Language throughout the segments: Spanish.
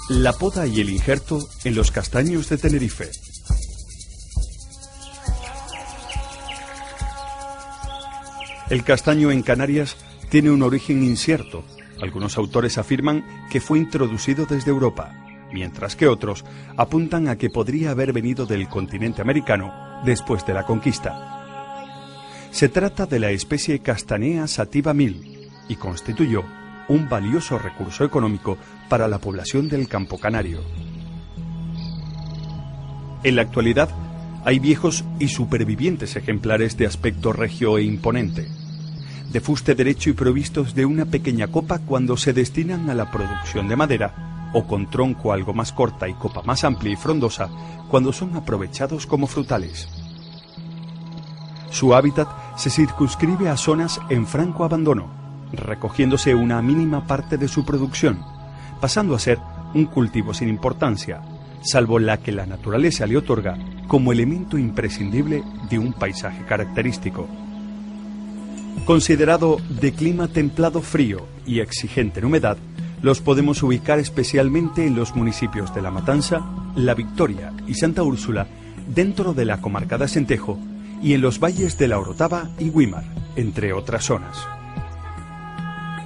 La poda y el injerto en los castaños de Tenerife. El castaño en Canarias tiene un origen incierto. Algunos autores afirman que fue introducido desde Europa, mientras que otros apuntan a que podría haber venido del continente americano después de la conquista. Se trata de la especie Castanea sativa mil y constituyó un valioso recurso económico para la población del campo canario. En la actualidad hay viejos y supervivientes ejemplares de aspecto regio e imponente, de fuste derecho y provistos de una pequeña copa cuando se destinan a la producción de madera, o con tronco algo más corta y copa más amplia y frondosa cuando son aprovechados como frutales. Su hábitat se circunscribe a zonas en franco abandono, recogiéndose una mínima parte de su producción, pasando a ser un cultivo sin importancia, salvo la que la naturaleza le otorga como elemento imprescindible de un paisaje característico. Considerado de clima templado frío y exigente en humedad, los podemos ubicar especialmente en los municipios de La Matanza, La Victoria y Santa Úrsula, dentro de la comarca de Acentejo, y en los valles de La Orotava y Güímar, entre otras zonas.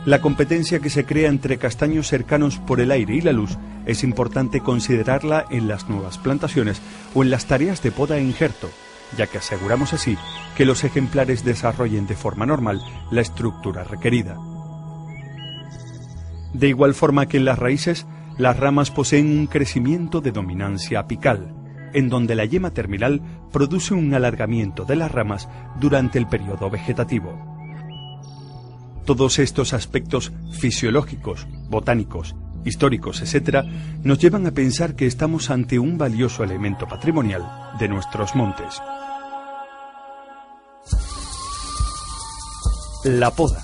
La competencia que se crea entre castaños cercanos por el aire y la luz es importante considerarla en las nuevas plantaciones o en las tareas de poda e injerto, ya que aseguramos así que los ejemplares desarrollen de forma normal la estructura requerida. De igual forma que en las raíces, las ramas poseen un crecimiento de dominancia apical, en donde la yema terminal produce un alargamiento de las ramas durante el periodo vegetativo. Todos estos aspectos fisiológicos, botánicos, históricos, etc., nos llevan a pensar que estamos ante un valioso elemento patrimonial de nuestros montes. La poda.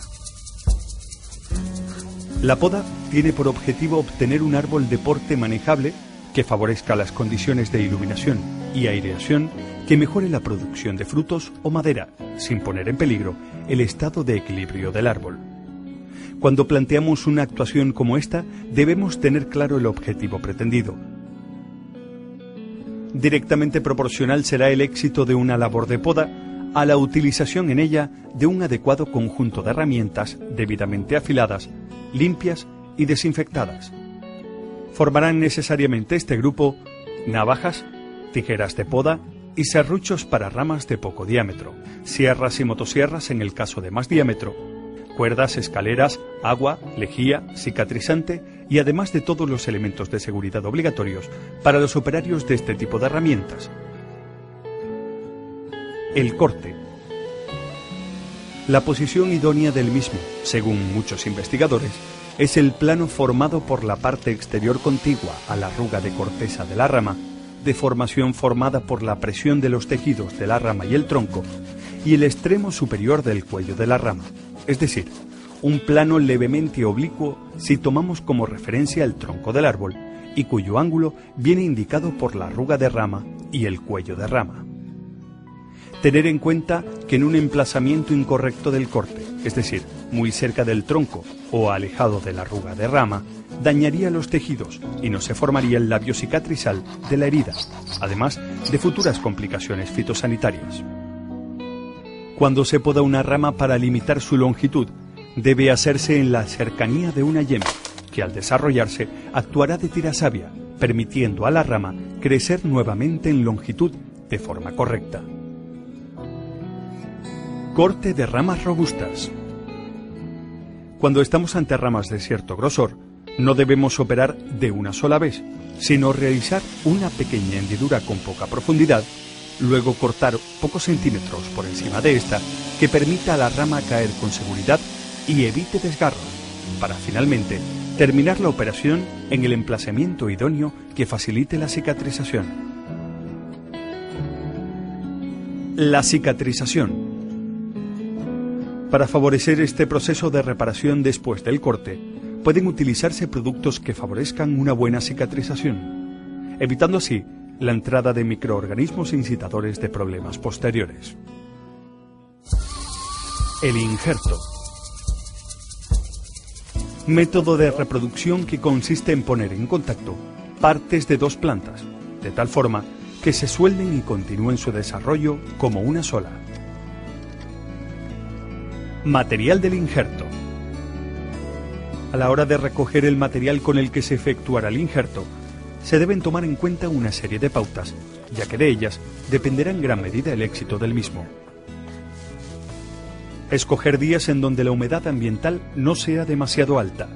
La poda tiene por objetivo obtener un árbol de porte manejable que favorezca las condiciones de iluminación y aireación, que mejore la producción de frutos o madera, sin poner en peligro el estado de equilibrio del árbol. Cuando planteamos una actuación como esta, debemos tener claro el objetivo pretendido. Directamente proporcional será el éxito de una labor de poda a la utilización en ella de un adecuado conjunto de herramientas debidamente afiladas, limpias y desinfectadas. Formarán necesariamente este grupo navajas, tijeras de poda y serruchos para ramas de poco diámetro, sierras y motosierras en el caso de más diámetro, cuerdas, escaleras, agua, lejía, cicatrizante y además de todos los elementos de seguridad obligatorios para los operarios de este tipo de herramientas. El corte. La posición idónea del mismo, según muchos investigadores, es el plano formado por la parte exterior contigua a la arruga de corteza de la rama, deformación formada por la presión de los tejidos de la rama y el tronco, y el extremo superior del cuello de la rama, es decir, un plano levemente oblicuo si tomamos como referencia el tronco del árbol, y cuyo ángulo viene indicado por la arruga de rama y el cuello de rama. Tener en cuenta que en un emplazamiento incorrecto del corte, es decir, muy cerca del tronco o alejado de la arruga de rama, dañaría los tejidos y no se formaría el labio cicatrizal de la herida, además de futuras complicaciones fitosanitarias. Cuando se poda una rama para limitar su longitud, debe hacerse en la cercanía de una yema, que al desarrollarse actuará de tira savia, permitiendo a la rama crecer nuevamente en longitud de forma correcta. Corte de ramas robustas. Cuando estamos ante ramas de cierto grosor, no debemos operar de una sola vez, sino realizar una pequeña hendidura con poca profundidad, luego cortar pocos centímetros por encima de esta que permita a la rama caer con seguridad y evite desgarros, para finalmente terminar la operación en el emplazamiento idóneo que facilite la cicatrización. La cicatrización. Para favorecer este proceso de reparación después del corte, pueden utilizarse productos que favorezcan una buena cicatrización, evitando así la entrada de microorganismos incitadores de problemas posteriores. El injerto. Método de reproducción que consiste en poner en contacto partes de dos plantas, de tal forma que se suelden y continúen su desarrollo como una sola. Material del injerto. A la hora de recoger el material con el que se efectuará el injerto, se deben tomar en cuenta una serie de pautas, ya que de ellas dependerá en gran medida el éxito del mismo. Escoger días en donde la humedad ambiental no sea demasiado alta.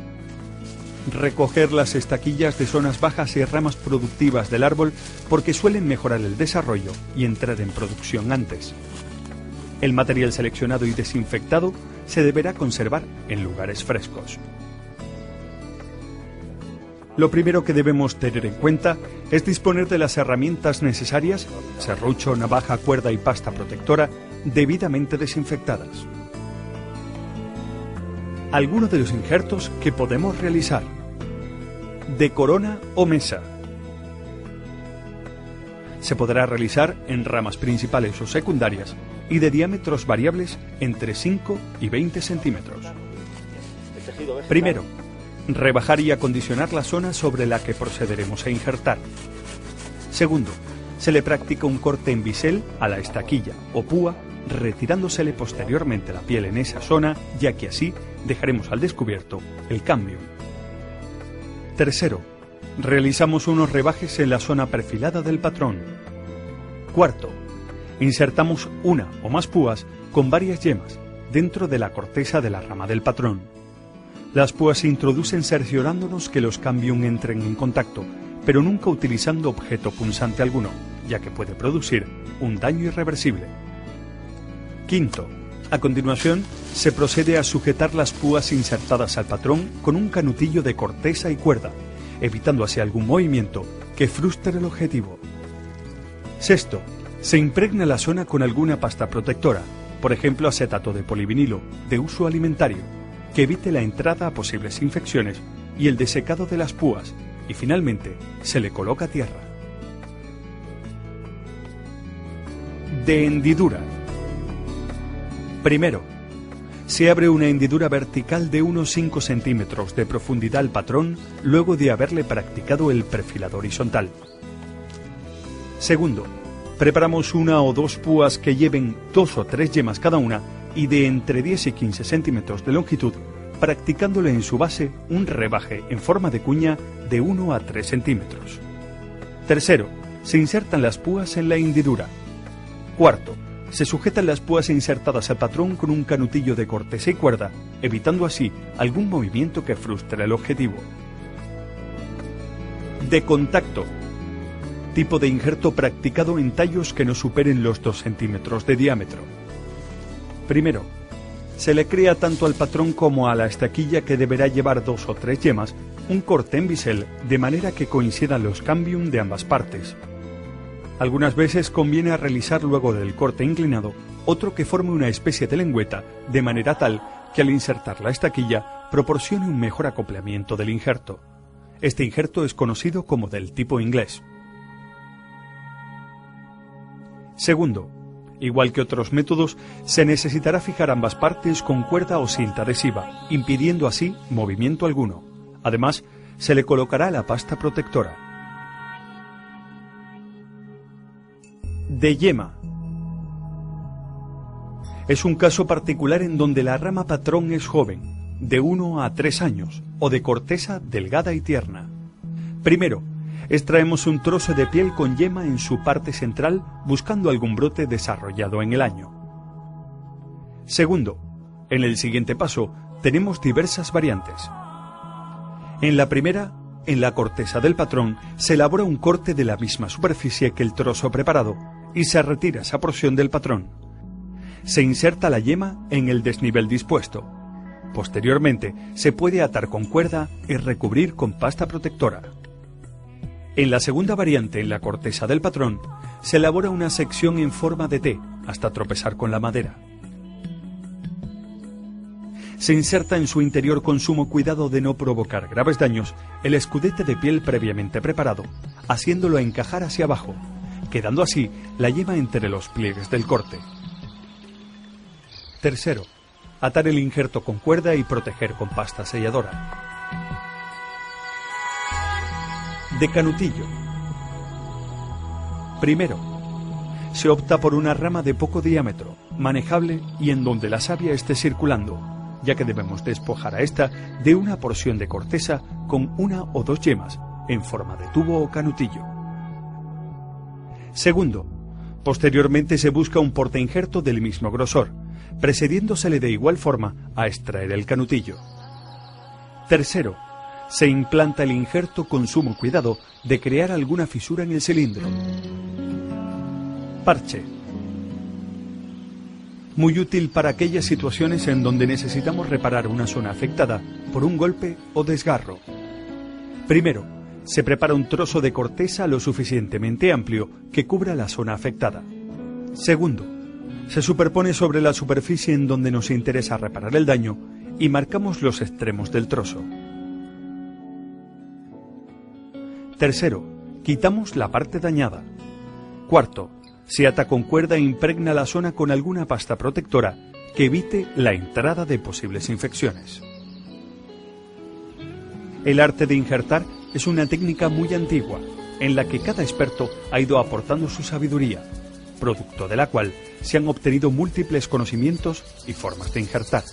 Recoger las estaquillas de zonas bajas y ramas productivas del árbol porque suelen mejorar el desarrollo y entrar en producción antes. El material seleccionado y desinfectado se deberá conservar en lugares frescos. Lo primero que debemos tener en cuenta es disponer de las herramientas necesarias, serrucho, navaja, cuerda y pasta protectora, debidamente desinfectadas. Algunos de los injertos que podemos realizar: de corona o mesa. Se podrá realizar en ramas principales o secundarias y de diámetros variables entre 5 y 20 centímetros. Primero, rebajar y acondicionar la zona sobre la que procederemos a injertar. Segundo, se le practica un corte en bisel a la estaquilla o púa, retirándosele posteriormente la piel en esa zona, ya que así dejaremos al descubierto el cambio. Tercero, realizamos unos rebajes en la zona perfilada del patrón. Cuarto, insertamos una o más púas con varias yemas dentro de la corteza de la rama del patrón. Las púas se introducen cerciorándonos que los cambium entren en contacto, pero nunca utilizando objeto punzante alguno, ya que puede producir un daño irreversible. Quinto, a continuación se procede a sujetar las púas insertadas al patrón con un canutillo de corteza y cuerda, evitando así algún movimiento que frustre el objetivo. Sexto, se impregna la zona con alguna pasta protectora, por ejemplo acetato de polivinilo, de uso alimentario, que evite la entrada a posibles infecciones y el desecado de las púas, y finalmente se le coloca tierra. De hendidura. Primero, se abre una hendidura vertical de unos 5 centímetros de profundidad al patrón luego de haberle practicado el perfilado horizontal. Segundo, preparamos una o dos púas que lleven 2 o 3 yemas cada una y de entre 10 y 15 centímetros de longitud, practicándole en su base un rebaje en forma de cuña de 1 a 3 centímetros. Tercero, se insertan las púas en la hendidura. Cuarto, se sujetan las púas insertadas al patrón con un canutillo de corteza y cuerda, evitando así algún movimiento que frustre el objetivo. De contacto. Tipo de injerto practicado en tallos que no superen los 2 centímetros de diámetro. Primero, se le crea tanto al patrón como a la estaquilla, que deberá llevar 2 o 3 yemas, un corte en bisel de manera que coincidan los cambium de ambas partes. Algunas veces conviene realizar luego del corte inclinado otro que forme una especie de lengüeta, de manera tal que al insertar la estaquilla proporcione un mejor acoplamiento del injerto. Este injerto es conocido como del tipo inglés. Segundo, igual que otros métodos, se necesitará fijar ambas partes con cuerda o cinta adhesiva, impidiendo así movimiento alguno. Además, se le colocará la pasta protectora. De yema. Es un caso particular en donde la rama patrón es joven, de 1 a 3 años, o de corteza delgada y tierna. Primero, extraemos un trozo de piel con yema en su parte central, buscando algún brote desarrollado en el año. Segundo, en el siguiente paso, tenemos diversas variantes. En la primera, en la corteza del patrón, se elabora un corte de la misma superficie que el trozo preparado y se retira esa porción del patrón. Se inserta la yema en el desnivel dispuesto. Posteriormente, se puede atar con cuerda y recubrir con pasta protectora. En la segunda variante, en la corteza del patrón, se elabora una sección en forma de T hasta tropezar con la madera. Se inserta en su interior con sumo cuidado de no provocar graves daños el escudete de piel previamente preparado, haciéndolo encajar hacia abajo, quedando así la yema entre los pliegues del corte. Tercero, Atar el injerto con cuerda y proteger con pasta selladora. Decanutillo. Primero, se opta por una rama de poco diámetro, manejable y en donde la savia esté circulando, ya que debemos despojar a esta de una porción de corteza con una o dos yemas, en forma de tubo o canutillo. Segundo, posteriormente se busca un portainjerto del mismo grosor, precediéndosele de igual forma a extraer el canutillo. Tercero, se implanta el injerto con sumo cuidado de crear alguna fisura en el cilindro. Parche. Muy útil para aquellas situaciones en donde necesitamos reparar una zona afectada por un golpe o desgarro. Primero, se prepara un trozo de corteza lo suficientemente amplio que cubra la zona afectada. Segundo, se superpone sobre la superficie en donde nos interesa reparar el daño y marcamos los extremos del trozo. Tercero, quitamos la parte dañada. Cuarto, se ata con cuerda e impregna la zona con alguna pasta protectora que evite la entrada de posibles infecciones. El arte de injertar es una técnica muy antigua, en la que cada experto ha ido aportando su sabiduría, producto de la cual se han obtenido múltiples conocimientos y formas de injertar.